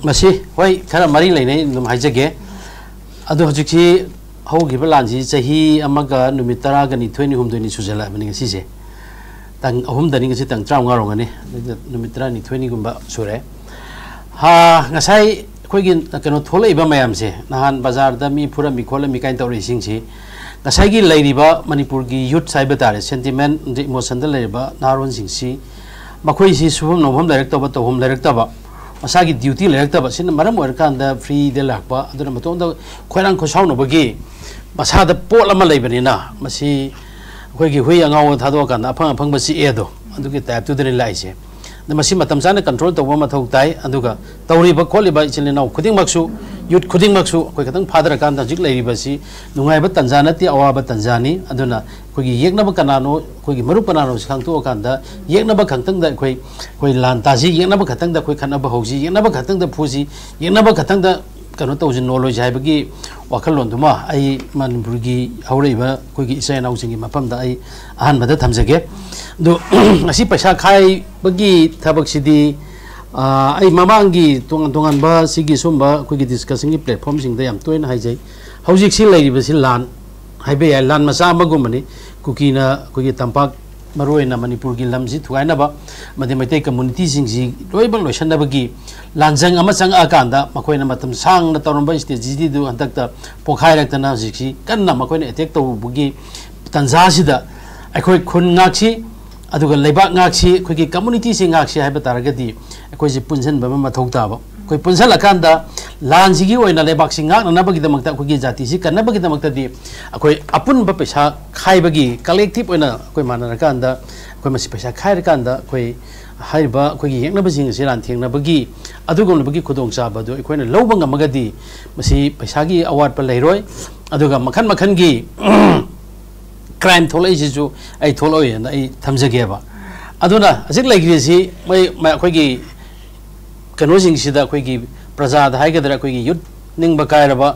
मसी होय खरा मरी लेने नुम हाइजगे अदो हजिकि हौगिबा लानजी चही अमगा नुमित 10 गनि 28 सुजला बनि सिसे तंग अहुम दनि गसि तंग 35 रोंगनि नुमित 28 गुंबा सुरे हा ngasai खोगी कनो थोलैबा मयामसे नहान बाजार दा मी फुरा मी खोला मी काइन तौरि सिंगछि ngasai gi लैरिबा मणिपुर gi youth साइबा तारे सेंटिमेंट दि इमोशन दा लैरिबा नारोन सिंगछि मखोइ सि सुबम नोभम डायरेक्ट तबा तोहम डायरेक्ट तबा मसागी ड्यूटी लेरक्तबा सिन मरम ओरकांदा फ्री दे लाकबा अदुना मतोंदा खोइरांग खोसाउनबगी मसादा पोल अमा लेबनिना मसी खोइगी हुइ अंगाव थादो कांदा अफंग अफंगबसी एदो अदुगी टाइप टु दनि लाइसे द मसी मतम साना कंट्रोल तौबा मथौ ताइ अदुगा तौरिबा खोलिबा इचिलेनाउ खुदिंगमक्सु युथ खुदिंगमक्सु खोइ खतंग फादर कांदा जिक लेरिबसी नुंगाइबा तंजानति अवाबा तंजानी अदुना खोइगी येकनबा कनानो खोइगी मरु कनानो सिखांगतो कांदा येकनबा खंतंग दा खोइ लान ताजी येकनबा खतंग दा खोइ खनबा हौजी येकनबा खतंग दा फुजी येकनबा खतंग दा कनो तौजि नॉलेज हाइबगी वाखलोन दुमा आई मनपुरगी हौरैबा खोइगी इसायनाउसिंगी मफमदा आई अहानबदा थमजगे दो असी पैसा खाइबगी थबकसिदी आई ममांगी तोंगान सिगी सुंबा खोइगी डिस्कसिंग की प्लेटफॉर्म सिंगदा याम तोयना हाइजै हौजिक सि लैरिबसि लान हाइबे या लान मसा मगुमनि कुकीना खोइगी तंपाक मरोयना मणिपुर की लमजी थुगाइनबा मदे मैतै कम्युनिटी सिंगजी लोइबं लोइसनबगी लानजंग अमा चंग आकांदा मखोइना मतम सांगना तौरंबा स्टेजी दु हंतकता पोखाइरक्तना जिक्सी कन्ना मखोइना अटैक तौबगी तंजासिदा अखोइ खुन नाक्सी अदुगा लेबाक नाक्सी खोइगी कम्युनिटी सिंग नाक्सी हाइबा तारगदी अखोइजि पुनसन बमा मथौ ताबा कोई पुनसल अकांदा लानजिगी ओइना लेबाक सिंग नाकनबगी दमकता खोइगी जाति सि कन्नबगी दमकतादी अखोइ अपुनबा पैसा खाइबगी कलेक्टिव ओइना कोइ मानरकांदा कोइ मसि पैसा खाइरकांदा कोइ हाइबा खोइगी येकनबसिंग से लानथेंगनबगी अदुगुमनबगी खुदोंग चाबदो अखोइना लौबा ngमगदी मसि पैसागी अवार्ड लैरोय अदुगा मखन मखनगी क्राइम थोलैसिसु आई थोलौयना आई थमजगेबा अदुना अजिक लैग्रिसि मै अखोइगी कनोसिंगसिदा अखोइगी प्रजाद हाइगदरा अखोइगी युथ निंगबा कायरबा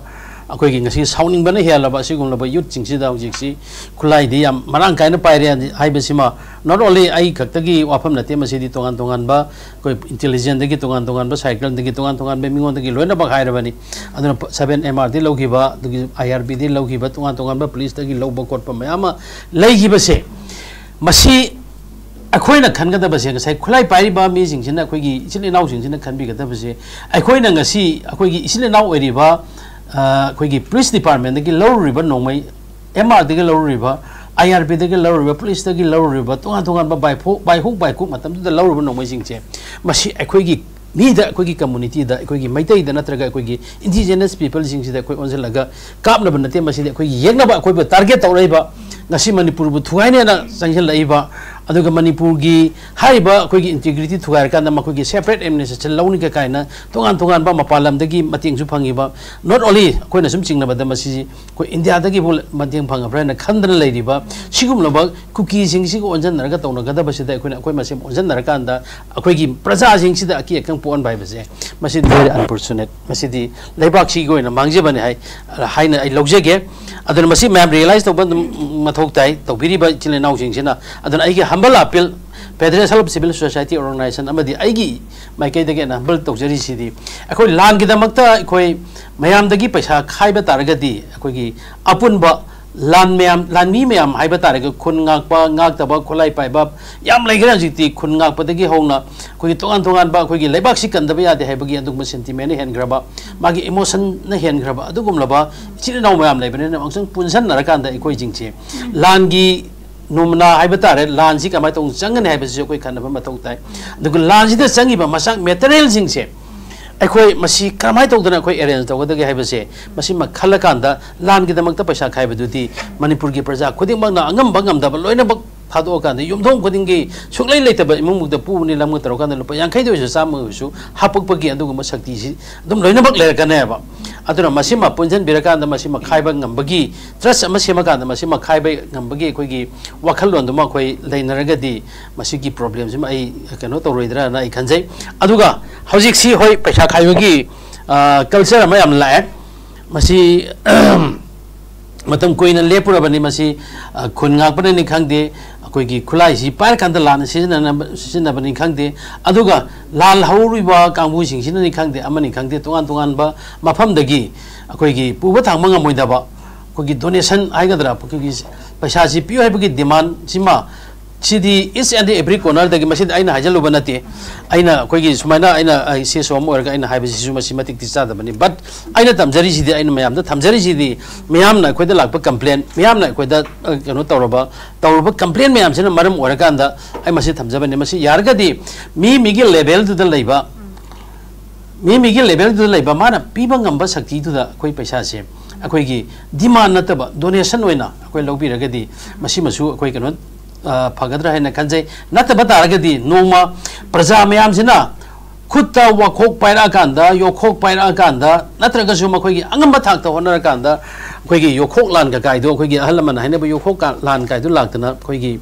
अखोइगी ngasi साउनिंगबना हेलबा सिगुमलबा युथ सिंगसिदा हजिक्सि खुलाइदि याम मरांग कायना पाइरे हाइबसिमा नॉट ओनली आई खक्तगी वाफम नते मसिदि तोंगान तोंगानबा कोइ इंटेलिजेंट दगी तोंगान तोंगानबा साइकिल दगी तोंगान तोंगानबे मिंगोंदगी लोइनबा हाइरबनी अदुना 7 MR दि लौगिबा दगी IRB दि लौगिबा तोंगान तोंगानबा पुलिस दगी लौबा कोटपा मयामा लैगिबसे मसि अखोइना खनगदबसे ngасai खुलाई पाइरिबा मिजिंगसिना अखोइगी इसिल इनाउसिंगसिना खनबिगदबसे अखोइना ngasi अखोइगी इसिल इनाउ ओइरिबा अखोइगी पुलिस डिपार्टमेंट दगी लौरिबा नोंमै MR दगी लौरिबा IRB दगी लौरिबा पुलिस दगी लौरिबा तोंगान तोंगानबा बाइहुक मतमदुदा लौरिबा नोंमै सिंगसे मसि अखोइगी मीदा अखोइगी कम्युनिटी दा अखोइगी मैतै दा नत्रगा अखोइगी इंडिजिनस पीपल सिंगसिदा अखोइ ओनजलगा कापनबा नते मसिदि अखोइगी येगनबा अखोइबा टारगेट तौरैबा ngasi manipur bu thugaine na sangjal laiba aduga manipur gi haiba khoi gi integrity thugair kan na khoi gi separate administration launi ka kaina tongan ba mapalam dagi mating su phangi ba not only khoi na sum chingna ba da masi khoi india dagi bol mating phanga bra na khandana laiba sigum loba cookie sing sig onjan naraga tawna gada ba sida khoi na khoi masem onjan narakan da khoi gi praja sing sida aki ekang pon bai ba se masi very unfortunate masi di laibak si goi na mangje bani hai na ai logjege aduna masi ma'am realize to ba थोक्ताई तौबिरिबा चिले नाउसिंगसिना अदन आइगे humble appeal federation of civil society organisation अमदि आइगी माइकैदगे ना हम्बल तौजरिसिदी अखोइ लानगिदमक्ता अखोइ मयामदगी पैसा खाइबा तारगदी अखोइगी अपुनबा लानमी मयाम हाइबा तारगे खुन ngakpa ngaktaba खोलाई पाइबा याम लैगरा जिति खुन ngakpadagi हौना अखोइगी तोगान तोगान बा अखोइगी लेबाक सि कंदबा यादे हाइबगी अदुगम सेंटिमेंट हेनग्रबा मागी इमोशन न हेनग्रबा अदुगुमलबा चिले नाउ मयाम लैबने अंगसंग पुनसन नरकांदा अखोइ जिंगचे लानगी नुमना हाइबा तारे लानसि कमाय तों चंगने हाइबसि अखोइ खनबा मथौ ताइ अदुग लानसिदा चंगिबा मसाक मटेरियल जिंगसे अखोइ मसी कमाय तौदना अखोइ अरेंज तौगदगे हाइबसे मसी मखलकांदा लानगिदमक्ता पैसा खाइबदुदी मणिपुर की प्रजा खुदिंगमना अंगम बंगमदबा लोइनबक थादोकांदा युमथों खुदिंगी सुक्लै लेतबा इमुंगमुगदा पुबनि लमग तरकांदा लुपा 50 दोइसु चामगसु हापकपगी अदुगम शक्ति सि अदुम लोइनबक लेरकनेबा अदुना मसिमा पुंजन बिरकांदा मसिमा खाइबा ngambagi trust ama semakanदा मसिमा खाइबा ngambagi अखोइगी वाखललोंदमा अखोइ लैनरगदी मसिगी प्रॉब्लम सिमा ai कनो तौरोइद्रा ना ai खनजै अदुगा हौजिक सि होय पैसा खाइबगी culture ama yam lae masi matam koina lepurabani masi khun ngakpane ni khangde ꯑꯩꯈꯣꯏꯒꯤ ꯈꯨꯠꯂꯥꯏꯁꯤ ꯄꯥꯏꯔꯀꯥꯟꯗ ꯂꯥꯟꯅ ꯁꯤꯖꯤꯟꯅꯕꯅꯤ ꯈꯪꯗꯦ ꯑꯗꯨꯒ ꯂꯥꯟ ꯍꯧꯔꯤꯕ ꯀꯥꯡꯕꯨꯁꯤꯡꯁꯤꯅꯅꯤ ꯈꯪꯗꯦ ꯑꯃꯅꯤ ꯈꯪꯗꯦ ꯇꯣꯉꯥꯟ ꯇꯣꯉꯥꯟꯕ ꯃꯐꯝꯗꯒꯤ ꯑꯩꯈꯣꯏꯒꯤ ꯄꯨꯕ ꯊꯥꯡꯕ ꯉꯝꯃꯣꯏꯗꯕ ꯑꯩꯈꯣꯏꯒꯤ ꯗꯣꯅꯦꯁꯟ ꯍꯥꯏꯒꯗ꯭ꯔꯥ ꯑꯩꯈꯣꯏꯒꯤ ꯄꯩꯁꯥꯁꯤ ꯄꯤꯌꯨ ꯍꯥꯏꯕꯒꯤ ꯗꯤꯃꯥꯟ ꯁꯤꯃ ꯁꯤꯗꯤ ꯏꯁ ꯑꯦꯟड ꯑꯦꯚ꯭ꯔꯤ ꯀꯣꯔꯅꯔꯗꯒꯤ ꯃꯁꯤꯗ ꯑꯩꯅ ꯍꯥꯏꯖꯜꯂꯨꯕ ꯅꯠꯇꯦ ꯑꯩꯅ ꯑꯩꯈꯣꯏꯒꯤ ꯁꯨꯃꯥꯏꯅ ꯑꯩꯅ ꯁꯦꯁꯣ ꯑꯃ ꯑꯣꯏꯔꯒ ꯑꯩꯅ ꯍꯥꯏꯕꯁꯤꯁꯨ ꯃꯁꯤ ꯃꯇꯤꯛꯇꯤ ꯆꯥꯗꯕꯅꯤ ꯕꯠ ꯑꯩꯅ ꯇꯝꯖꯔꯤꯁꯤꯗꯤ ꯑꯩꯅ ꯃꯌꯥꯝꯗ ꯊꯝꯖꯔꯤꯁꯤꯗꯤ ꯃꯌꯥꯝꯅ ꯑꯩꯈꯣꯏꯗ ꯂꯥꯛꯄ ꯀꯝꯄ꯭ꯂꯦꯟ ꯃꯌꯥꯝꯅ ꯑꯩꯈꯣꯏꯗ ꯀꯩꯅꯣ ꯇꯧꯔꯕ ꯀꯝꯄ꯭ꯂꯦꯟ ꯃꯌꯥꯝꯁꯤꯅ ꯃꯔꯝ ꯑꯣꯏꯔꯀꯥꯟꯗ ꯑꯩ ꯃꯁꯤ ꯊꯝꯖꯕꯅꯤ ꯃꯁꯤ ꯌꯥꯔꯒꯗꯤ 미기 레벨ꯗꯨꯗ ꯂꯩꯕ 미기 레벨ꯗꯨꯗ ꯂꯩꯕ 마나 ꯄꯤꯕ ꯉꯝꯕ ශꯛꯇꯤꯗꯨꯗ ꯑꯩꯈꯣꯏ ꯄꯩꯁꯥꯁꯦ ꯑꯩꯈꯣꯏꯒꯤ ꯗꯤꯃꯥꯟ ꯅꯠꯇꯕ ꯗꯣꯅꯦꯁꯟ ꯑꯣꯏꯅ ꯑꯩꯈꯣꯏ ꯂꯧꯕꯤꯔꯒꯗꯤ ꯃꯁꯤꯃꯁꯨ ꯑꯩꯈꯣꯏ ꯀꯩꯅꯣ ꯐꯒꯗ꯭ꯔꯥ ꯍꯥꯏꯅ ꯈꯟꯖꯩ ꯅꯠꯇꯕ ꯇꯥꯔꯒꯗꯤ ꯅꯣꯡꯃ ꯄ꯭ꯔꯖꯥ ꯃꯌꯥꯝꯁꯤꯅ ꯈꯨꯠꯇ ꯋꯥꯈꯣꯛ ꯄꯥꯏꯔꯛꯑꯀꯥꯟꯗ ꯌꯣꯈꯣꯛ ꯄꯥꯏꯔꯛꯑꯀꯥꯟꯗ ꯅꯠꯇ꯭ꯔꯒꯁꯨ ꯃꯈꯣꯏꯒꯤ ꯑꯉꯝꯕ ꯊꯥꯛꯇ ꯍꯣꯠꯅꯔꯀꯥꯟꯗ ꯑꯩꯈꯣꯏꯒꯤ ꯌꯣꯈꯣꯛ ꯂꯥꯟꯒ ꯀꯥꯏꯗꯣ ꯑꯩꯈꯣꯏꯒꯤ ꯑꯍꯜ ꯂꯃꯟꯅ ꯍꯥꯏꯅꯕ ꯌꯣꯈꯣꯛ ꯂꯥꯟ ꯀꯥꯏꯗꯣ ꯂꯥꯛꯇꯅ ꯑꯩꯈꯣꯏꯒꯤ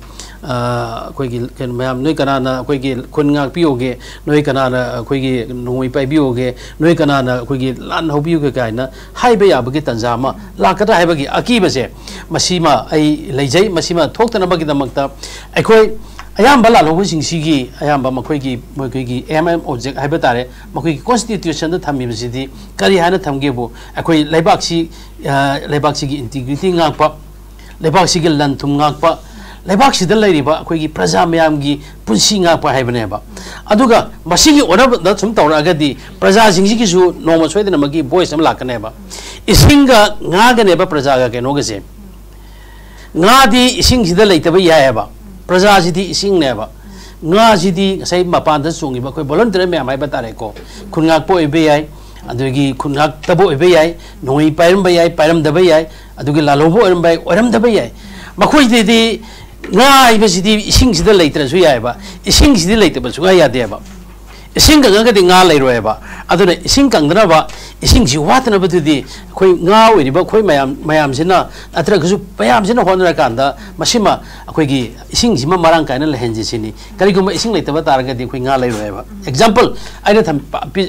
ꯀꯩꯅꯣ ꯃꯌꯥꯝ ꯅꯣꯏ ꯀꯅꯥꯅ ꯑꯩꯈꯣꯏꯒꯤ ꯈꯨꯟ ꯉꯥꯛꯄꯤꯌꯣꯒꯦ ꯅꯣꯏ ꯀꯅꯥꯅ ꯑꯩꯈꯣꯏꯒꯤ ꯅꯣꯡꯃꯩ ꯄꯥꯏꯕꯤꯌꯣꯒꯦ ꯅꯣꯏ ꯀꯅꯥꯅ ꯑꯩꯈꯣꯏꯒꯤ ꯂꯥꯟ ꯍꯧꯕꯤꯌꯣꯒꯦ ꯀꯥꯏꯅ ꯍꯥꯏꯕ ꯌꯥꯕꯒꯤ ꯇꯟꯖꯥ ꯑꯃ ꯂꯥꯛꯀꯗ꯭ꯔꯥ ꯍꯥꯏꯕꯒꯤ ꯑꯀꯤꯕꯁꯦ ꯃꯁꯤꯃ ꯑꯩ ꯂꯩꯖꯩ ꯃꯁꯤꯃ ꯊꯣꯛꯇꯅꯕꯒꯤꯗꯃꯛꯇ ꯑꯩꯈꯣꯏ ꯑꯌꯥꯝꯕ ꯂꯥꯜꯍꯧꯕꯁꯤꯡꯁꯤꯒꯤ ꯑꯌꯥꯝꯕ ꯃꯈꯣꯏꯒꯤ ꯑꯦꯝ ꯑꯣꯕꯖꯦꯛ ꯍꯥꯏꯕ ꯇꯥꯔꯦ ꯃꯈꯣꯏꯒꯤ ꯀꯣꯟꯁꯇꯤꯇ꯭ꯌꯨꯁꯟꯗ ꯊꯝꯃꯤꯕꯁꯤꯗꯤ ꯀꯔꯤ ꯍꯥꯏꯅ ꯊꯝꯒꯦꯕꯨ ꯑꯩꯈꯣꯏ ꯂꯩꯕꯥꯛꯁꯤꯒꯤ ꯏꯟꯇꯤꯒ꯭ꯔꯤꯇꯤ ꯉꯥꯛꯄ ꯂꯩꯕꯥꯛꯁꯤꯒꯤ ꯂꯟ ꯊꯨꯝ ꯉꯥꯛꯄ ꯂꯩꯕꯥꯛꯁꯤꯗ ꯂꯩꯔꯤꯕ ꯑꯩꯈꯣꯏꯒꯤ ꯄ꯭ꯔꯖꯥ ꯃꯌꯥꯝꯒꯤ ꯄꯨꯟꯁꯤ ꯉꯥꯛꯄ ꯍꯥꯏꯕꯅꯦꯕ ꯑꯗꯨꯒ ꯃꯁꯤꯒꯤ ꯑꯣꯟꯅꯕꯗ ꯁꯨꯝ ꯇꯧꯔꯛꯑꯒꯗꯤ ꯄ꯭ꯔꯖꯥꯁꯤꯡꯁꯤꯒꯤꯁꯨ ꯅꯣꯡꯃ ꯁꯣꯏꯗꯅꯃꯛꯀꯤ ꯚꯣꯏꯁ ꯑꯃ ꯂꯥꯛꯀꯅꯦꯕ ꯏꯁꯤꯡꯒ ꯉꯥꯒꯅꯦꯕ ꯄ꯭ꯔꯖꯥꯒ ꯀꯩꯅꯣꯒꯁꯦ ꯉꯥꯗꯤ ꯏꯁꯤꯡꯁꯤꯗ ꯂꯩꯇꯕ ꯌꯥꯏꯑꯕ ꯄ꯭ꯔꯖꯥꯁꯤꯗꯤ ꯏꯁꯤꯡꯅꯦꯕ ꯉꯥꯁꯤꯗꯤ ꯉꯁꯥꯏ ꯃꯄꯥꯟꯗ ꯆꯣꯡꯉꯤꯕ ꯑꯩꯈꯣꯏ ꯚꯣꯂꯨꯟꯇꯤꯌꯔ ꯃꯌꯥꯝ ꯍꯥꯏꯕ ꯇꯥꯔꯦꯀꯣ ꯈꯨꯟ ꯉꯥꯛꯄ ꯑꯣꯏꯕ ꯌꯥꯏ ꯑꯗꯨꯒꯤ ꯈꯨꯟ ꯉꯥꯛꯇꯕ ꯑꯣꯏꯕ ꯌꯥꯏ ꯅꯣꯡꯃꯩ ꯄꯥꯏꯔꯝꯕ ꯌꯥꯏ ꯄꯥꯏꯔꯝꯗꯕ ꯌꯥꯏ ꯑꯗꯨꯒꯤ ꯂꯥꯜꯍꯧꯕ ꯑꯣꯏꯔꯝꯕ ꯌꯥꯏ ꯑꯣꯏꯔꯝꯗꯕ ꯌꯥꯏ ꯃꯈꯣꯏꯗꯗꯤ ꯉꯥ ꯍꯥꯏꯕꯁꯤꯗꯤ ꯏꯁꯤꯡꯁꯤꯗ ꯂꯩꯇ꯭ꯔꯁꯨ ꯌꯥꯏꯕ ꯏꯁꯤꯡꯁꯤꯗꯤ ꯂꯩꯇꯕ ꯁꯨꯡꯌꯥ ꯌꯥꯗꯦꯕ ꯏꯁꯤꯡ ꯀꯪꯉꯒꯗꯤ ꯉꯥ ꯂꯩꯔꯣꯏꯕ ꯑꯗꯨꯅ ꯏꯁꯤꯡ ꯀꯪꯗꯅꯕ ꯏꯁꯤꯡꯁꯤ ꯋꯥꯠꯇꯅꯕꯗꯨꯗꯤ ꯑꯩꯈꯣꯏ ꯉꯥ ꯑꯣꯏꯔꯤꯕ ꯑꯩꯈꯣꯏ ꯃꯌꯥꯝꯁꯤꯅ ꯅꯠꯇ꯭ꯔꯒꯁꯨ ꯃꯌꯥꯝꯁꯤꯅ ꯍꯣꯠꯅꯔꯀꯥꯟꯗ ꯃꯁꯤꯃ ꯑꯩꯈꯣꯏꯒꯤ ꯏꯁꯤꯡꯁꯤꯃ ꯃꯔꯥꯡ ꯀꯥꯏꯅ ꯂꯩꯍꯟꯖꯁꯤꯅꯤ ꯀꯔꯤꯒꯨꯝꯕ ꯏꯁꯤꯡ ꯂꯩꯇꯕ ꯇꯥꯔꯒꯗꯤ ꯑꯩꯈꯣꯏ ꯉꯥ ꯂꯩꯔꯣꯏꯕ ꯑꯦꯛꯖꯥꯝꯄꯜ ꯑꯩꯅ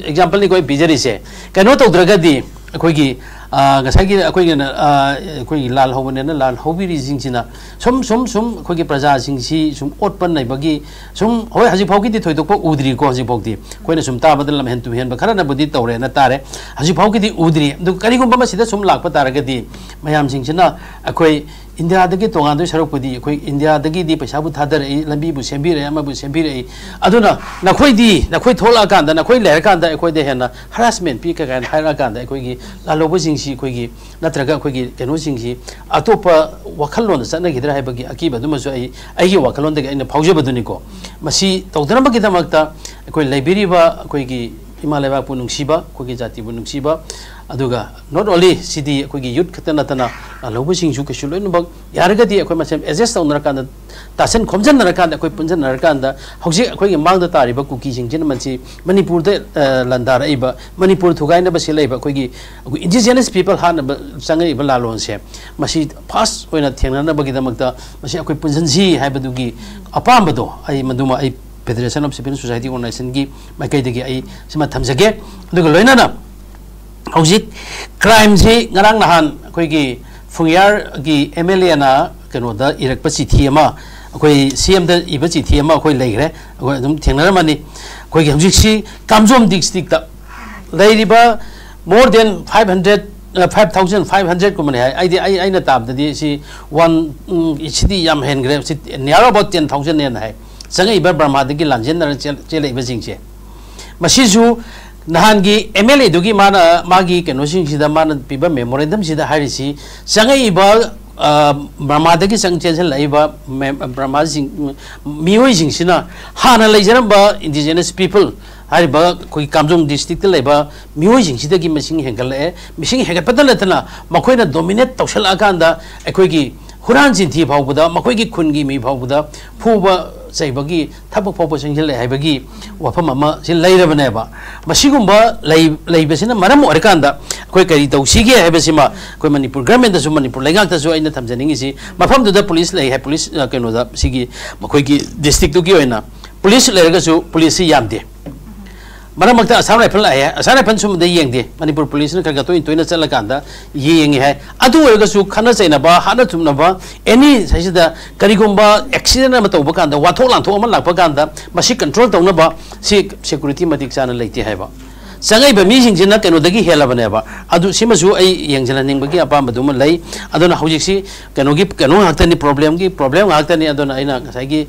ꯑꯦꯛꯖꯥꯝꯄꯜꯅꯤ ꯑꯩꯈꯣꯏ ꯄꯤꯖꯔꯤꯁꯦ ꯀꯩꯅꯣ ꯇꯧꯗ꯭ꯔꯒꯗꯤ ꯑꯩꯈꯣꯏꯒꯤ ꯉꯁꯥꯏꯒꯤ ꯑꯩꯈꯣꯏꯒꯤ ꯂꯥꯜ ꯍꯧꯕꯅꯦꯅ ꯂꯥꯜ ꯍꯧꯕꯤꯔꯤꯁꯤꯡꯁꯤꯅ ꯁꯨꯝ ꯑꯩꯈꯣꯏꯒꯤ ꯄ꯭ꯔꯖꯥꯁꯤꯡꯁꯤ ꯁꯨꯝ ꯑꯣꯠꯄ ꯅꯩꯕꯒꯤ ꯁꯨꯝ ꯍꯣꯏ ꯍꯧꯖꯤꯛꯐꯥꯎꯒꯤꯗꯤ ꯊꯣꯏꯗꯣꯛꯄ ꯎꯗ꯭ꯔꯤꯀꯣ ꯍꯧꯖꯤꯛꯐꯥꯎꯗꯤ ꯑꯩꯈꯣꯏꯅ ꯁꯨꯝ ꯇꯥꯕꯗ ꯂꯝꯍꯦꯟ ꯇꯨꯍꯦꯟꯕ ꯈꯔꯅꯕꯨꯗꯤ ꯇꯧꯔꯦꯅ ꯇꯥꯔꯦ ꯍꯧꯖꯤꯛꯐꯥꯎꯒꯤꯗꯤ ꯎꯗ꯭ꯔꯤ ꯑꯗꯨ ꯀꯔꯤꯒꯨꯝꯕ ꯃꯁꯤꯗ ꯁꯨꯝ ꯂꯥꯛꯄ ꯇꯥꯔꯒꯗꯤ ꯃꯌꯥꯝꯁꯤꯡꯁꯤꯅ ꯑꯩꯈꯣꯏ ꯏꯟꯗꯤꯌꯥꯗꯒꯤ ꯇꯣꯉꯥꯟꯗꯣꯏ ꯁꯔꯨꯛꯄꯨꯗꯤ ꯑꯩꯈꯣꯏ ꯏꯟꯗꯤꯌꯥꯗꯒꯤꯗꯤ ꯄꯩꯁꯥꯕꯨ ꯊꯥꯗꯔꯛꯏ ꯂꯝꯕꯤꯕꯨ ꯁꯦꯝꯕꯤꯔꯛꯏ ꯑꯃꯕꯨ ꯁꯦꯝꯕꯤꯔꯛꯏ ꯑꯗꯨꯅ ꯅꯈꯣꯏ ꯊꯣꯛꯂꯛꯑꯀꯥꯟꯗ ꯅꯈꯣꯏ ꯂꯩꯔꯀꯥꯟꯗ ꯑꯩꯈꯣꯏꯗ ꯍꯦꯟꯅ ꯍꯔꯥꯁꯃꯦꯟ ꯄꯤ ꯀꯥꯏꯅ ꯍꯥꯏꯔꯛꯑꯀꯥꯟꯗ ꯑꯩꯈꯣꯏꯒꯤ ꯂꯥꯜꯍꯧꯕꯁꯤꯡꯁꯤ ꯑꯩꯈꯣꯏꯒꯤ ꯅꯠꯇ꯭ꯔꯒ ꯑꯩꯈꯣꯏꯒꯤ ꯀꯩꯅꯣꯁꯤꯡꯁꯤ ꯑꯇꯣꯞꯄ ꯋꯥꯈꯜꯂꯣꯟꯗ ꯆꯠꯅꯈꯤꯗ꯭ꯔꯥ ꯍꯥꯏꯕꯒꯤ ꯑꯀꯤꯕꯗꯨꯃꯁꯨ ꯑꯩꯒꯤ ꯋꯥꯈꯜꯂꯣꯟꯗꯒꯤ ꯑꯩꯅ ꯐꯥꯎꯖꯕꯗꯨꯅꯤꯀꯣ ꯃꯁꯤ ꯇꯧꯗꯅꯕꯒꯤꯗꯃꯛꯇ ꯑꯩꯈꯣꯏ ꯂꯩꯕꯤꯔꯤꯕ ꯑꯩꯈꯣꯏꯒꯤ ꯏꯃꯥ ꯂꯩꯕꯥꯛꯄꯨ ꯅꯨꯡꯁꯤꯕ ꯑꯩꯈꯣꯏꯒꯤ ꯖꯥꯇꯤꯕꯨ ꯅꯨꯡꯁꯤꯕ ꯑꯗꯨꯒ ꯅꯣꯠ ꯑꯣꯟꯂꯤ ꯁꯤꯗꯤ ꯑꯩꯈꯣꯏꯒꯤ ꯌꯨꯠ ꯈꯛꯇ ꯅꯠꯇꯅ ꯂꯧꯕꯁꯤꯡꯁꯨ ꯀꯩꯁꯨ ꯂꯣꯏꯅꯃꯛ ꯌꯥꯔꯒꯗꯤ ꯑꯩꯈꯣꯏ ꯃꯁꯦꯟ ꯑꯦꯗꯖꯁ ꯇꯧꯅꯔꯀꯥꯟꯗ ꯇꯥꯁꯟ ꯈꯣꯝꯖꯟꯅꯔꯀꯥꯟꯗ ꯑꯩꯈꯣꯏ ꯄꯨꯟꯖꯟꯅꯔꯀꯥꯟꯗ ꯍꯧꯖꯤꯛ ꯑꯩꯈꯣꯏꯒꯤ ꯃꯥꯡꯗ ꯇꯥꯔꯤꯕ ꯀꯨꯀꯤꯁꯤꯡꯁꯤꯅ ꯃꯁꯤ ꯃꯅꯤꯄꯨꯔꯗ ꯂꯟꯗꯥꯔꯛꯏꯕ ꯃꯅꯤꯄꯨꯔ ꯊꯨꯒꯥꯏꯅꯕ ꯁꯤꯜꯂꯛꯏꯕ ꯑꯩꯈꯣꯏ ꯏꯟꯗꯤꯖꯤꯅꯁ ꯄꯤꯄꯜ ꯍꯥꯟꯅꯕ ꯆꯪꯉꯛꯏꯕ ꯂꯥꯂꯣꯟꯁꯦ ꯃꯁꯤ ꯐꯥꯁ ꯑꯣꯏꯅ ꯊꯦꯡꯅꯅꯕꯒꯤꯗꯃꯛꯇ ꯃꯁꯤ ꯑꯩꯈꯣꯏ ꯄꯨꯟꯁꯤꯟꯁꯤ ꯍꯥꯏꯕꯗꯨꯒꯤ ꯑꯄꯥꯝꯕꯗꯣ ꯃꯗꯨꯃ ꯐꯦꯗरेशन ऑफ सिविल सोसाइटी ऑर्गेनाइजेशन की माइकैदगी आई सिमा थमजगे अदुगा लोइनाना हौजिक क्राइम से ngरang nahan अखोई की फुंगियार की एमएलए ना कनोदा इरक चिठी अमा अखोई सीएम दा इबा चिठी अमा अखोई लेग्रे अखोई अदुम थेंगनरमानी अखोई की हौजिक सी कामजोम डिस्ट्रिक्ट दा लेरिबा मोर देन 5500 को मने आई आइना ताबददी सी 1 इसिदी याम हेनग्रे सी नियर अबाउट 10000 ने है संगईबा ब्रह्मादगी लांजेनर चेलेबसिंगसे मसिजु नहानगी एमएलए दुगी माना मागी केनोसिंगसिदा माना पिबा मेमोरेंडम सिदा हारिसी संगईबा ब्रह्मादगी संगचेंसन लाइबा ब्रह्मासिंग मियोइसिंगसिना हाना लेजरबा इंडिजिनस पीपल हारिबा कोई कामजोंग डिस्ट्रिक्ट लेबा मियोइसिंगसिदगी मसिंग हेंगलए मिसिंग हेगपता नतना मखोइना डोमिनेट तौसलाकांदा अखोइगी हुरान चिंथी फाउबदा मखोइगी खुनगी मी फाउबदा फुबा चैबगी थबक फाउबा संजल हाइबगी वफम अमा सि लैरबनेबा मसिगुंबा लैबसिना मरम ओरकांदा अखोइ करी तौसिगे हाइबसिमा अखोइ मणिपुर गवर्नमेंट दसु मणिपुर लेगांगतसु आइना थमजनिंगिसि मफमदुदा पुलिस लै है पुलिस केनोदा सिगी मखोइगी डिस्ट्रिक्ट तुगी ओइना पुलिस लेरगसु पुलिस यामदे mana makta asam rifle la hai asam rifle sum de yeng de manipur police na ka toin toina chala kanda yeng hai adu ga su khana chaina ba hana tumna ba any saisida karigomba accident ma to ba kanda wathok lang thok ma lak ba kanda masi control tawna ba si security matik chana leiti hai ba sangai ba mi sing jina keno dagi hela bane ba adu simasu ai yang jana ning bagi apa ma dum lai aduna hojik si keno hakta ni problem hakta ni aduna aina sai gi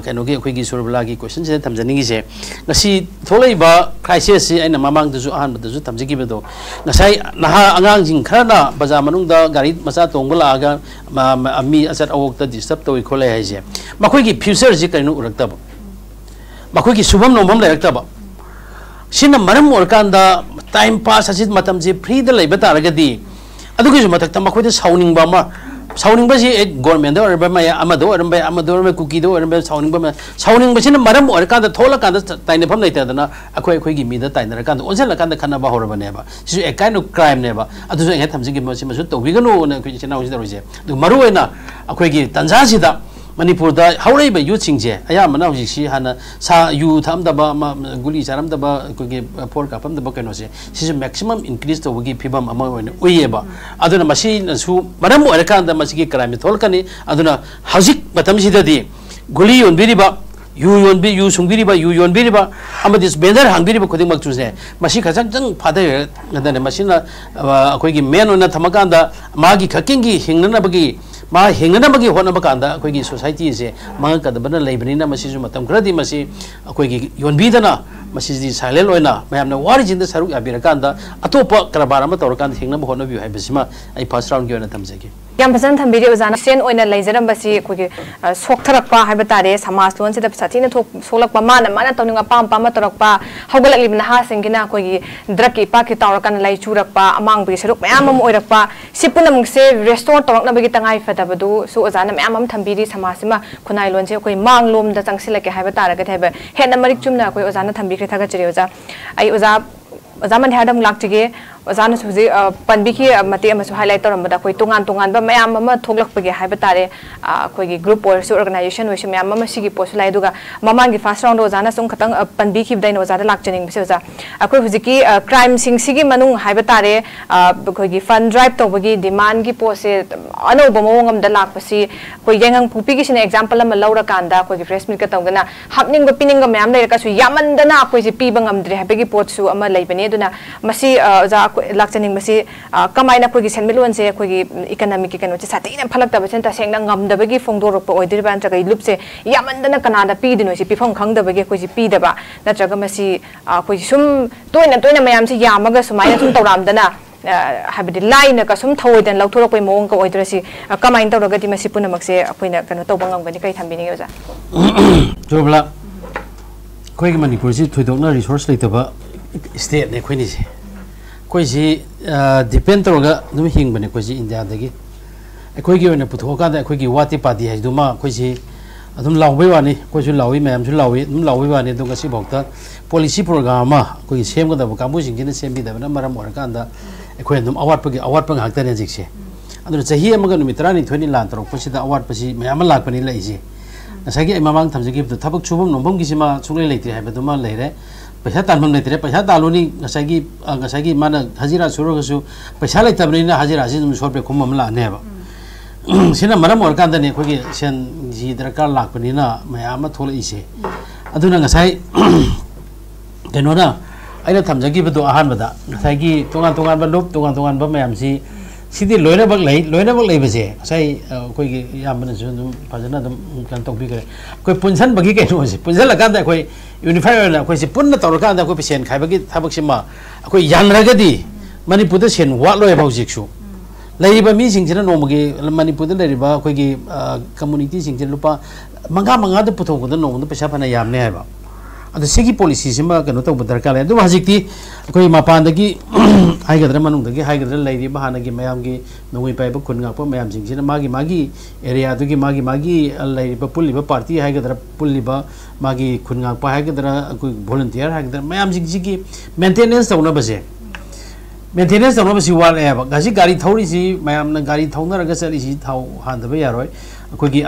keno gi khoi gi surbala gi question se thamjani gi se ngasi tholai ba crisis si aina mamang du ahan ba du thamjigi ba do ngasai naha angang jing khana baza manung da gari macha tongbala aga ami asat awok ta disturb to khole hai je makhoi gi future ji kainu urakta ba makhoi gi subham nombam laikta ba Sina maram orkanda time pass asit matam je free the labor taragadi adugi matak tamakoi sauning bama sauning ba si government or ba maya amado or ba amado or cookie do or sauning ba sauning ba sina maram orkanda thola kanda taine pham laita dana akhoi akhoi gi mi da taina kanda onjala kanda khana ba hor ba ne ba si a kind of crime ne ba adu so thamji gi ma si ma su to bigano na khoi china uji roje du maru ena akhoi gi tanja si da Manipur da haurei ba yu chingje aya mana hojik si hana sa yu tham da ba guli charam da ba ko ge for ka pam da ba keno se si maximum increase to gi phibam ama oine oye ba aduna masi su maram ore kan da masi gi crime thol kani aduna hojik batam si da di guli yon biri ba yu sungbiri ba yu yon biri ba ama dis bender hang biri ba koding mak chu se masi khajang jang phade ngada ne masi na akoi gi men ona thamakan da magi khaking gi hingna ba gi ma hingna bagi hona bakanda koi gi society se ma ka da bana leibani na masi ju matam kradi masi koi gi yonbi dana masi di silent oina mayam na wari jin da saruk abira kanda atopa karabara ma tor kan hingna ba hona bi hai bisima ai first round gi ona tamjege yam pasan tham video jana sen oina leijaram basi koi gi soktharak pa hai batare samas lon se da sathina thok solak pa mana toninga pam pam torak pa hogalak libna ha singina koi gi draki pa ki tawra kan lai churak pa amang bi saruk mayam am oirak pa sipunam se restore torak na bagi tangai fata badu so ozana mayam am thambiri samasima khunai lon se koi mang lom da changsilake hai batara ga thaiba hena marik chumna koi ozana thambi kre thaga chire oza ai oza zaman hadam laktige ozana suji panbiki mate ama su highlight toram bada koi tungan ba mayam ama thoglak page hai batare koi gi group or organization we mayam ama sigi post lai duga mamang gi first round ozana sung khatang panbiki dain ozada lakchening bise oza akoi hujiki crime sing sigi manung hai batare koi gi fund drive to bagi demand gi post ano bomong am da lak pasi koi yengang pupi gi sin example ama laura kanda koi gi fresh milk ka tawgana hapning ba pining ga mayam lai ka su yamandana koi ji pi bangam dre ha bagi post su ama lai bani duna masi oza lakchaning masi kamaina koi gi senmilon se koi gi economic ki kanu chati na phalak ta besen ta sengna ngam da bagi fongdor pa oidir ban chagai lup se yamandana kanada pi dino si pifam khang da bagi koi ji pi da ba na chaga masi koi sum toina mayam se yamaga sumaina sum tawram dana habidi line ka sum thoidan lauthorok poi mong ka oidra si kamain tawraga di masi punamak se akoina kanu tawbangam gani kai thambini oja jobla koi gi manipur si thoidokna resource leitaba state ne koi ni se koi si depend tawraga dum hing bane koi si india dagi koi gi ona puthoka da koi gi wati party hai duma koi si adum lawbai wani koi su lawi mayam su lawi dum lawi wani dum gasi bokta policy program ma koi gi sem ga da kamu sing jin sem bi da na maram or kanda koi dum award pa hakta ne jikse adu chahi amaga numitra ni thoni lan torok pasi da award pasi mayam lak pani lai ji nasagi mamang thamjagi bu thabak chubum nombam gi sima chunglei leitri hai baduma leire paisa tanbam leitri paisa taluni nasagi mana hajira suro gasu paisa leitabni na hajira ji dum sorbe khumam la ne ba sina maram or kanda ne khoi gi sen ji darkar lak pani na mayam thole ise aduna ngasai denona aina thamjagi bu ahan bada nasagi tongan ba lop tongan ba mayam si sidi loina bak lei base sai koi gi yamna su dum phajana dum kan tok bi kare koi punsan bagi ke no si punsan la kan da koi unify na koi si punna tor kan da koi pesen khai bagi thabak sima koi yang raga di manipur da sen wa loi bau jiksu lei ba mi sing jina no magi manipur da lei ba koi gi community sing jin lupa manga da puthok da no da pesa phana yamne hai ba adu sigi policy sima kano to badar kale adu hajikti koi mapan dagi haigadra manung dagi haigadra leiri bahana gi mayam gi nongoi pai ba kun ngak pa mayam jing sina magi area du gi magi leiri ba pulli ba party haigadra pulli ba magi kun ngak pa haigadra koi volunteer haigadra mayam jing gi maintenance tawna base maintenance tawna basi wal e ba gaji gari thori si mayam na gari thawna raga sali si thaw han da ba yaroi koi gi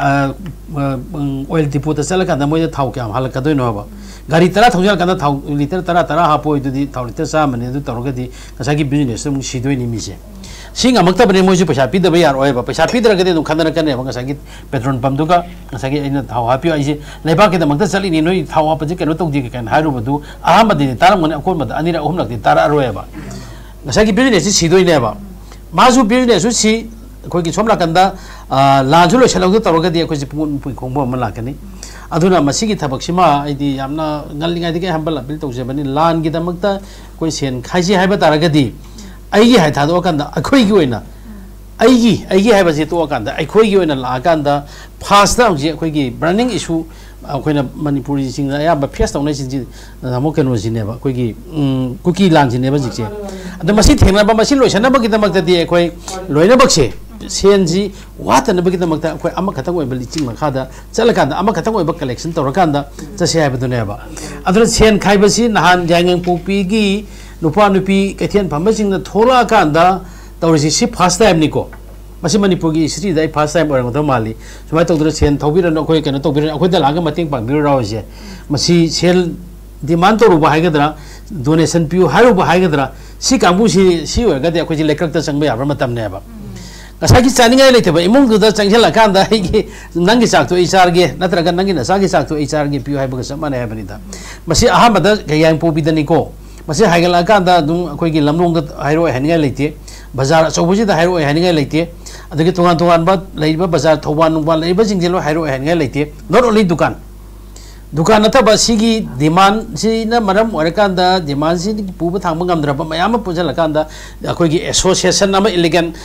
oil depot ta sala ka da moi thaw kyam halaka doi no ba gari tara thongja kan da liter tara hapo idudi liter sa mane du torogadi kasagi business mu sidoi ni mise sing amakta bane moju paisa pi da ba yar oeba paisa pi da gade du khandana kan ne kasagi petrol pump du ka kasagi aina thau hapi ai leba ke da makta chali ni noi thau hapa je keno tongdi kan haru badu ahamadi taram mane akon mad anira ahum lakti tara roeba kasagi business sidoi ne ba mazu business si koi ki somla kan da lanju lo chalog du torogadi ko ji pui khongbo ma lakani aduna masigi thabak sima aidi yamna ngallingai de hambal apil to jebani lan gi damakta koi sen khaiji haiba taragadi aigi hai thado kanda akhoi gi oina aigi haiba je to kanda akhoi gi oina la kanda fast da je akhoi gi burning issue akhoi manipuri sing ya ba face tong nai sin ji namo keno jine ba akhoi gi kuki lan jine ba jikje adu masi thengna ba masi loisana ba gi damakta di akhoi loina bakse senji watana bagi damakta akhoi ama khatang oi bali ching makhada chalakanda ama khatang oi ba collection torakanda chase hai badune ba adra sen khaiba si nahan jangang popi gi nupa nupi kethian phamajing na thola kanda tawrisi si first time niko masi manipur gi city dai first time orang da mali sumai tawdra sen thobira no khoi kana tawbira akhoi da laga mating pang biru raw je masi sel demand to ruba haigadra donation piu haru ba haigadra si kambu si oiga de akhoi ji lekrak ta changba yabra matam ne ba kasagi chaningai leiteba imung du da changsela kanda hi nangi sak to HR ge natraga nangi na sagi sak to HR ge piu haiba samane haibani da masi ahamada gayang po bidani ko masi haigala kanda dum akoi gi lamlong da hairo haningai leite bazar chaubuji da hairo haningai leite adagi tongan ba leiba bazar thoban nungba leiba jingjelo hairo haningai leite not only dukan nataba sigi demand si na maram orakanda demand si puba thangba ngamdra ba mayam pujala kanda akoi gi association nama elegant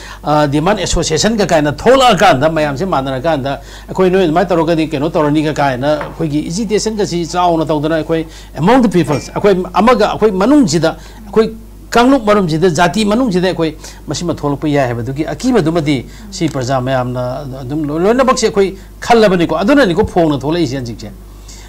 demand association ka kaina thola kanda mayam se manara kanda akoi no mai taroga di keno torani ka kaina akoi gi agitation ka si chauna tawdana akoi among the peoples akoi amaga akoi manung jida akoi kangluk marum jida jati manung jida akoi masima tholpa ya heba dugi akiba dumadi si praja mayam na dum loina bakse akoi khallabani ko aduna ni ko phongna thola isian jikje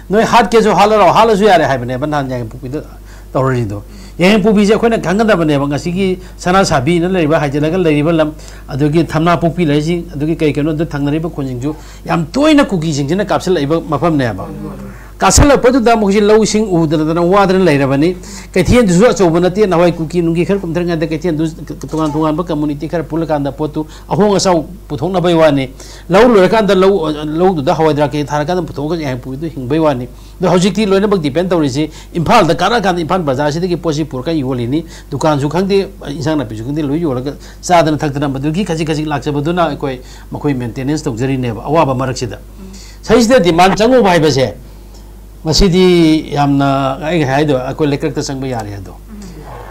noi hat ke jo hala ju yare haibane ban han yang pupi do torri do yang pupi je khoina ganganda bane ba ngasi gi sana sabi na leiba hajela ga leiba lam adugi thamna pupi leji adugi kai keno do thangnari ba khonjing ju yam toina kuki jing jina kapsel leiba mafam ne ba kasala padu da mo ji low sing u da wadra leira bani kaithien ju so bana te na hoi kuki nungi khar kum thranga da kaithien du tungan ba community khar pul kan da potu ahong asau puthong na bai wani low lo kan da low da hawadra ke thar kan puthong ga yang pu du hing bai wani do hojikti loina bak depend tawri ji imphal da kara kan imphal bazar si de posi pur ka yoli ni dukan ju khangde insang na pi ju khangde lo yola ga sadana thakdana badu gi khaji lakcha baduna koi makoi maintenance tawjari ne ba awa ba marak sida saisida demand changu bai ba se masidi yamna ai haido akoi lekrak ta sangba yari ado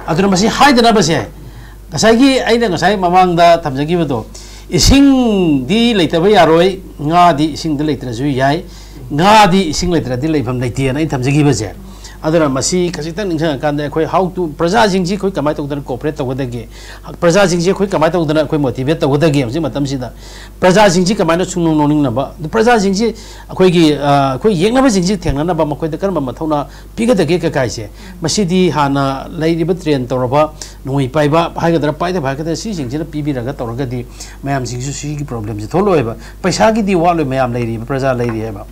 aduna masi haidana ba se kasagi aina ngasai mamang da thamjagi bado ising di leitaba yaroi nga di ising de leitra ju yai nga di ising leitra di leifam leitian ai thamjagi ba se aduna masi khasitang ningsang kan da khoi how to praja jingji khoi kamai tawdana cooperate tawdagi praja jingji khoi kamai tawdana khoi motivate tawdagi amsi matam sida praja jingji kamai na chungnong noning na ba praja jingji khoi gi khoi yengna ba jingji thengna na ba makhoi da karma mathona piga da ge ka kai se masi di hana leiri ba train tawraba noi pai ba pai ga pai da si jingji na pibi raga tawraga di mayam jingju si gi problem ji tholo ba paisa gi di wa lo mayam leiri praja leiri ba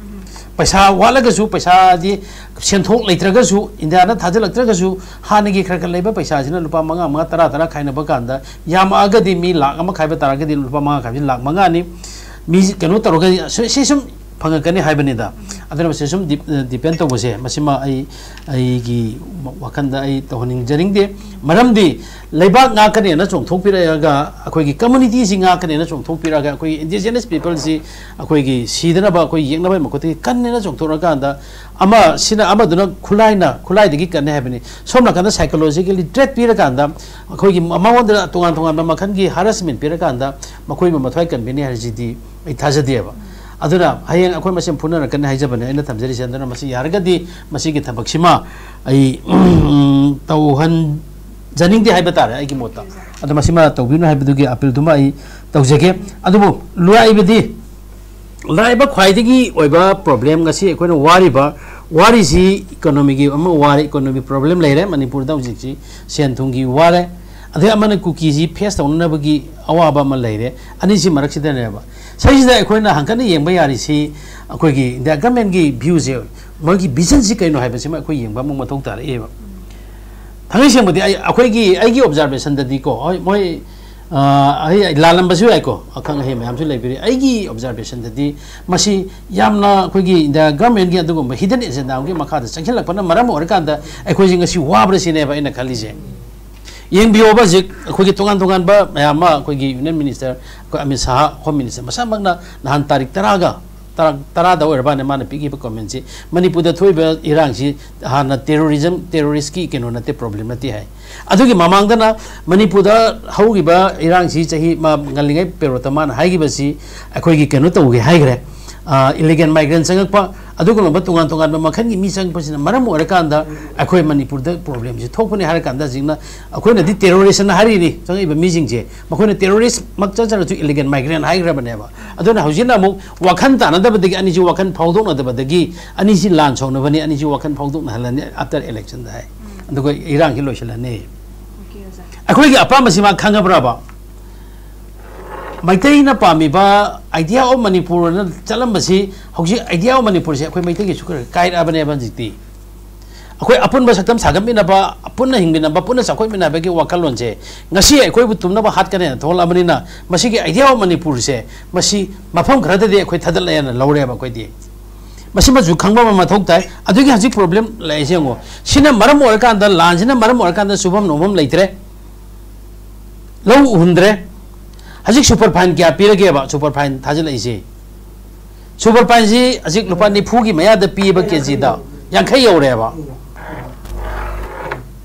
paisa wala ga su paisa di senthok leitraga su india na thajal lektraga su hanigi khar khar leiba paisa jina lupa manga ma tara khaina ba kanda yam aga di mi lakh ama khaiba tara ga di lupa manga khabi lakh manga ni mi keno taroga se sum phanga kani haibani da adana se sum depend to bose masima ai gi wakanda ai tohning jaring de maram di leiba nga kane na chong thok pira ga akoi gi community sing nga kane na chong thok pira ga akoi indigenous people si akoi gi sidana ba akoi yengna ba makoti kanne na chong thora ga anda ama sina ama duna khulai de gi kanne haibani somna kana psychologically threat pira ga anda akoi gi amawon da tongan ba makhan gi harassment pira ga anda makoi ma mathai kan beni harjidi ai thaja de ba aduna hayeng akoi masem phuna kan haijabane aina thamjari sendana masi yargadi masi gi thabaksima ai tauhan janing di haiba tare ai gi mota adu masima tawbinu haibadu gi appeal duma ai tawjege adubu luaibedi laiba khwaidigi oiba problem ngasi ekoina wari si economy gi ama wari economy problem leire manipur da ujiksi sen thungi ware अदे अमन cookie जी face तौनबगी अवाबा म लेरे अनि सि मरक सिदनेबा सैसिदा अखोइना हंकन येंबा यारिसि अखोइगी the government गी view जे मगी vision सि canoe हाइबसि म अखोइ येंबा म मथौ तार एबा थंगै सेमबदि अखोइगी आइगी ऑब्जर्वेशन ददि को मोय ai lalam basu ai ko akhang he mayam su leibiri aigi observation dadi masi yamna khoigi the government gi adu go hidden agenda gi makha da changkhilak pana maram or kan da akhoi jing si wabra sine ba ina khali je yeng bio ba jik khoigi tongan ba mayama khoigi union minister ko Amit Shah home minister masa magna nahan tarik taraga tara da or ba ne man pigi ba comment ji manipur da thoi ba irang ji hana terrorist ki keno na te problem na ti hai अदुगी मामांगदना Manipur हौगिबा इरांगसी चाही ngaligai perotaman haigibasi akhoi kenu tauge haigre illegal migrant sangakpa adugulo tungan tungan makhan gi mi sangpasina maram orakanda akhoi manipur da problem ji thokpani harakanda jingna akhoi na di terrorist na hari ni changi ba mi jingje makhoi na terrorist makcha chara chu illegal migrant haigra baneba aduna haujina mu wakhan ta na da badagi ani ji wakhan phawdok na da badagi ani ji lan chong na bani ani ji wakhan phawdok na halani after election da hai अदुगो इरांग की लोशलने अखोई अपामसीमा खंगब्राबा मैतई न पामीबा idea of Manipur न चलमबसी हौजी idea of Manipur से अखोई मैतई की सुकर काइड अबने बंजिती अखोई अपुन बसक्तम सागमिनबा अपुन हिंगिनबा पुन सखोई मिनाबे की वकलोन से ngasi अखोई बुतुमनबा हात कने थोलामनिना मसी की आइडिया ऑफ मणिपुर से मसी मफम खरदे अखोई थदलयन लौरेबा कोई दी मसी मजु खंगबा मथौक ताई अदुगी हजि प्रॉब्लम लाइसेंगो सिना मरम ओरकांदा लांजना मरम ओरकांदा शुभम नोमम लेतरे लौ हुंद्रे हजि सुपर फाइन क्या पिरगे बा सुपर फाइन थाजल इसे सुपर फाइन जी हजि लुपा निफु की मया द पीबा केजी दा यांखै यौरे बा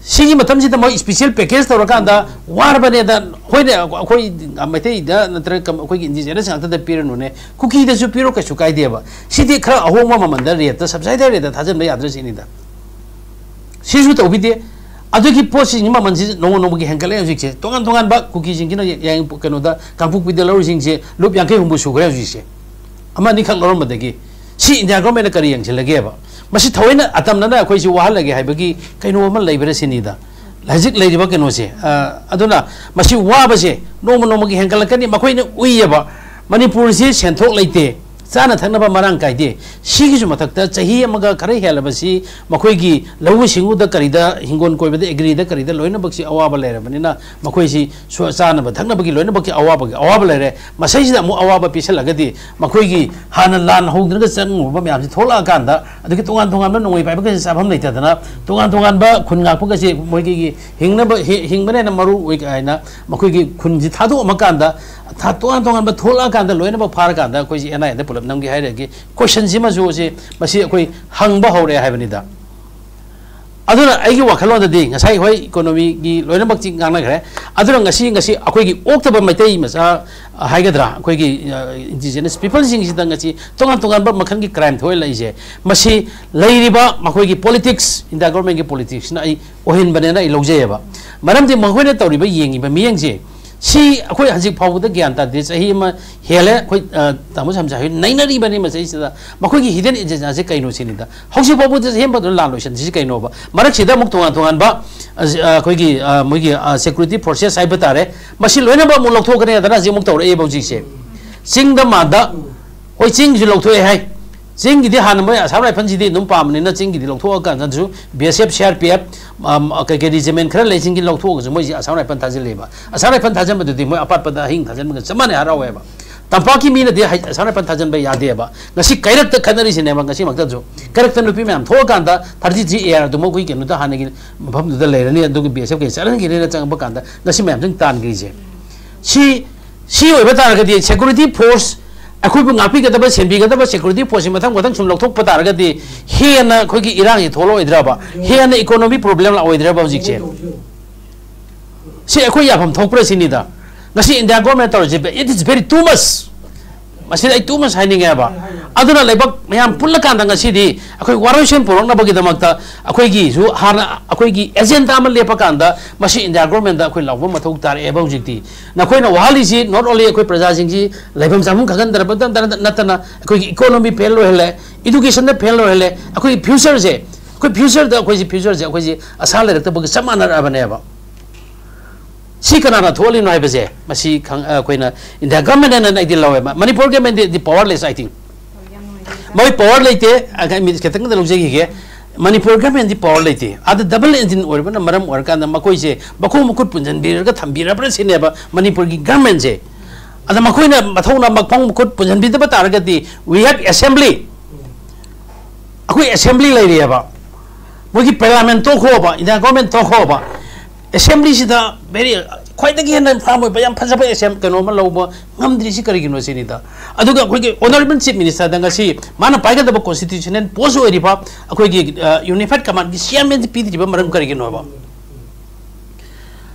सिगी मतम जी त म स्पेशल पैकेज तौरकांदा वार बने दा होइने अखोई मैथै दा नत्र अखोई इंडिजिनस संगत द पिरनु ने कुकी द सु पिरो कछु काई देबा सिदि खरा अहोम ममन the rate the subsidy the rate the थाजन बे आद्र सिनि दा सिजु त उबिदे अदुगी पोसि नि ममन जी नोंग नोंग गी हेंकले हजिक से तोंगन तोंगन बा कुकी जिंग किना yang कनो दा कांपु पिद लौ जिंग से लुप यांखै हुंबु सुग्रे हजिक से अमा नि खक लरम बदगी सि इंडिया गवर्नमेंट करी yang लगे बा मसी थवैना अतमना अखोई सि वाहल लगे हाइबगी कैनो अमा लैबरे सिनिदा हजिक लैरिबा कैनो से अदुना मसी वाबसे नोम नोमगी हेंकलकनी मखोइना उइयबा मणिपुर से सेंथोक लैते चाना थनबा मरांग काइदे सिगिसु मथक्ता चाही अमगा खरै हेलबसी मखोइगी लौ सिंगुदा करिदा हिंगोन कोइबदा एग्रीदा करिदा लोइना बक्सी अवाबा लेरबनिना मखोइसी चाना थक्नबगी लोइना बक्की अवाबा लेरे मसैसिदा मु अवाबा पिसलगदी मखोइगी हाना लान हौद्रगा चंगुबा म्यामसि थोला कांदा अदुगी तोंगान तोंगान नोंगै पाइबगा साफम लैतदना तोंगान तोंगान बा खुनगापगसे मोइगी हिंगनबा हिंगबनेना मरु ओइकाइना मखोइगी खुनजि थादो अमकांदा था तोंगान तोंगान बा थोला कांदा लोइना बा फार कांदा कोइसि एनाय द पुलब नमगी हाइरेगी क्वेश्चन सिमा जो से मसी कोई हंगबा हौरे हाइबनिदा अदुना आइगी वखलोददि ngасai होय इकोनॉमी गी लोइना बक्ति गांगना खरे अदुना ngasi अखोइगी ओक्तबा मैतै मसा हाइगद्रा अखोइगी इंडिजिनस पीपल सिंग सिदा ngasi तोंगान तोंगान बा मखन की क्राइम थोय लैजे मसी लैरिबा मखोइगी पॉलिटिक्स इन द गवर्नमेंट की पॉलिटिक्स ना आई ओहिन बनेना इ लौजेबा मरमदि मखोइना तौरिबा येंगिबा मियंगजे सी अखोई हजिक फाउबदा ज्ञान तादे चाही म हेले अखोई तामो समझा नैनरी बने मसै सिदा मखोइगी हिडन एजेंडा से कैनो सिनिदा हौसि फाउबदा हेमबद लान लोसन सि कैनो बा मरक सिदा मुक तोंगान तोंगान बा अखोइगी मोइगी सिक्युरिटी फोर्सेस हाइबा तारे मसि लोइना बा मु लौथोकने दना जे मुक तौरे ए बौजि से सिंग द मादा होय सिंग जु लौथोए हाय सिंग गिदि हान मोय आसाम राइफल जिदि नुम पामने सिंग गिदि लौथोआ का जु बीएसएफ सीआरपीएफ के रिजिमेंट खरा लेसिंग गिन लौथोआ जो मोय आसाम राइफल थाजिलेबा आसाम राइफल थाजन बदुदि मोय अपातपदा हिंग थाजन मग समाने हारावेबा तंपाकी मीन दे आसाम राइफल थाजन बे यादेबा ngasi काइरक त खनरी सिनेमा ngasi मक्ता जो करेक्ट नुपि मैम थो कांदा 30G एयर दु मोगुइ केनु ता हाने गिन मफम दुदा लेरनी अदुग बीएसएफ के चलन गिने चंग बकांदा ngasi मैम जंग तान गिजे सी ओइबा तारगदि सिक्युरिटी फोर्स अखोइबु ngapigadaba senbigadaba security force mathang mathang sum lokthok pataragadi hena khoigi irang hi tholo idraba hena economy problem la oidraba hojikche si akhoi yafam thokpra sinida ngasi india government torje it is very too much masi ai too much haining aba aduna lebak mayam pulla kanda ngasi di akhoi waration porong na bagi damakta akhoi gi ju hana akhoi gi agenda amal lepa kanda masi india government da akhoi lawba mathok tar eba hojikti nakhoi na wahali si not only akhoi praja sing ji lebam samung khagan darabatan natana akhoi gi economy fail lo hele education da fail lo hele akhoi future je da akhoi future je akhoi ji asal lekta bagi samana abane aba aduna akhoi gi future je akhoi future da akhoi ji asal lekta bagi samana abane aba C Kanana थोलिनो हाइबसे Masih अखोइना India government N नाइदि लवे Manipur government the powerless I think मोय power लेते अगा miss खतंग the लौजेगी के Manipur government the power लेते आद double engine ओरबना मरम ओरकान मकोइ से बखो मुकुट पुंजन बिरगा थंबिरबरा सिनेबा मणिपुर की गवर्नमेंट से अद मकोइना मथौना मखफंग मुकुट पुंजन बिदबा तारगदि वी हैव असेंबली अखोइ असेंबली लेरियबा मोगी पार्लियामेंट तो खोबा इंडिया गवर्नमेंट तो खोबा असेंबली सिदा वेरी ख्वाइदगी हेन फाम होय बयाम फजब एसेम कनोमा लौबा ngamdri si karigino sinida aduga akhoi honorable chief minister danga si mana paigada constitutional post oiriba akhoi gi unified command gi chairman pi diba maram karigino ba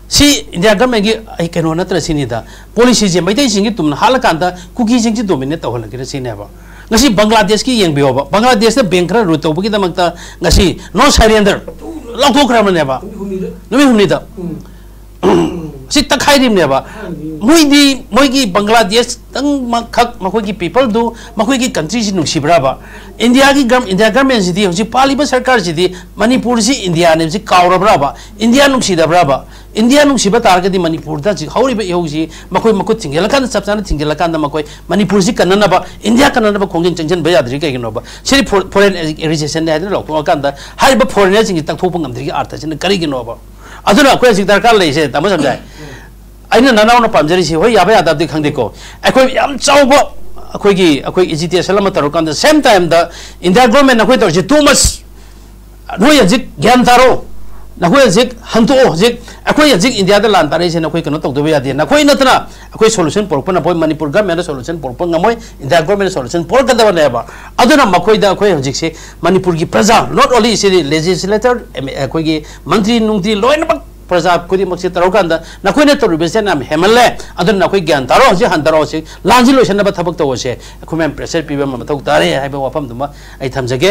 si india government gi ai kano natra sinida policy je maitai singi tumna halakanda kuki singji dominate tawhalagina sineba ngasi bangladesh ki yengbiyo ba bangladesh da bank ra root tawbugi damakta ngasi no surrender laukthokra maneba numi humnida si takhairi neba moigi bangladesh tang makhak makhoi people do makhoi country si nungsibraba india government si di hoji paliba sarkar si di manipur si india ne si kaurabraba india nungsidabraba india nungsiba targadi manipur da si hauriba yoji makhoi makut tingelakan sapsana tingelakan da makhoi manipur si kanana ba india kanana ba khongin changjan ba yadri kai no ba si foreign registration ne hadra lokto kan da haiba foreigner sing tak thopang amdri ki artha sin kari gi no ba aduna akhoi si darkar leise tamo samjai aina nanaw na pamjari si hoi yaba yadab di khangde ko akhoi yam chawba akhoi EGTS salama tarukan the same time the india government akhoi tor si too much noi ajik gyan taro nakhoi ajik hanto ajik akhoi ajik india da lan tare se nakhoi kano tok do ya de nakhoi natna akhoi solution porpa na boy manipur government solution porpa ngamoi india government solution por ka da ba aduna makhoi da akhoi ajik se manipur gi praja not only se legislator akhoi gi mantri nungti loina प्रजा खुदी मक्से तरोकांदा नखोइने तरुबेसे नाम हेमले अदुन नखोइ ज्ञान तारो जे हंतारो से लांजि lotion बा थबक तवसे खुमेम pressure पीबे मथौ तारे highway वाफम दुमा आई थमजगे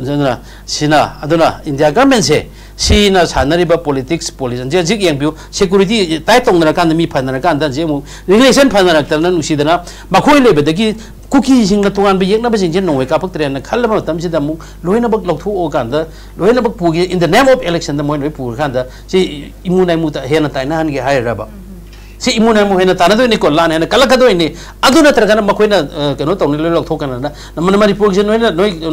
जना सिना अदुना India government से सीना सानरिबा पॉलिटिक्स पॉलिजन जे जिक यंगबिउ सिक्युरिटी टाइट तंगना कांदा मी फनना कांदा जे मु रिलेशन फनना तना नुसीदना मखोइ लेबेदगी कुकी सिंगना तोगान बे यekna बसिंग जे नोवे कापक ट्रेन खल्लम तमसिदा मु लोइना बक लौथु ओ कांदा लोइना बक पुगे in the name of election द मोइन वे पुर कांदा सी इमुनाइ मु ता हेना ताइना हन गे हायराबा सी इमुनाइ मु हेना ताना दोइनि को लान हेना कलक दोइनि अदु नत्रगना मखोइना कनो तौनि लोइ लौथु काना नमन मणिपुर जे नोइ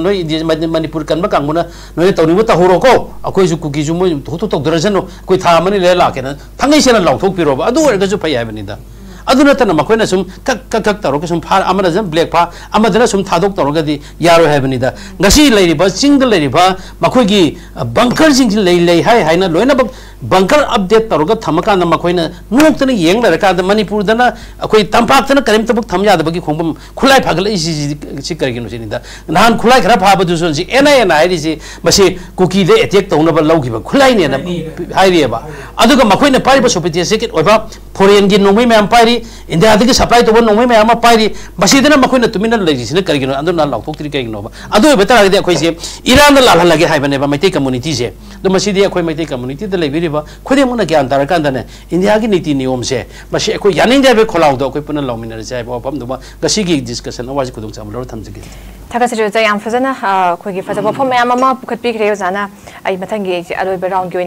नोइ मणिपुर कनबा कांगुना नोइ तौनि मु तहोरो को अखोइ जु कुकी जु मु थोथु तौ दरजनो कोइ था मनि ले लाकेना थंगै सेना लौथु पिरोबा अदु ओरगा जु फै हायबनिदा अदुना तना मखोइना सुम कक तरो के सुम फार अमना जम ब्लैक फा अमदना सुम थादोक तरोगदी यारो हैबनिदा ngasi leiriba sing de leiriba makhoigi bunker sing lei hai haina loina bunker update toroga thamaka na makhoina noktana yengla ka da manipur dana akoi tampak tana karim tabuk thamya da bagi khombam khulai phagal isi karigino sinida nan khulai khara pha badu so si ena hairi si basi cookie de attack tawna ba lawgiba khulai ne na hairiba aduga makhoina pariba sopiti second oiba foreign gi nomai mam pari india dagi supply to nomai mam pari basi dana makhoina tumina legisina karigino anduna lawthok tri no adu betara de khoi se iran la la lage hai bane ba mai community se do masidi khoi mai community de lebi ba khode muna gyan tar kan dane india gi niti niyom se masi khoi yaning de be kholau do khoi puna lawmina jai ba pam do ba gasi gi discussion awaj kudung cham lor thamjige thaka se jai am fazana khoi gi fazaba phom ma pukhat pi khre jana ai mathang gi aloi ba round gi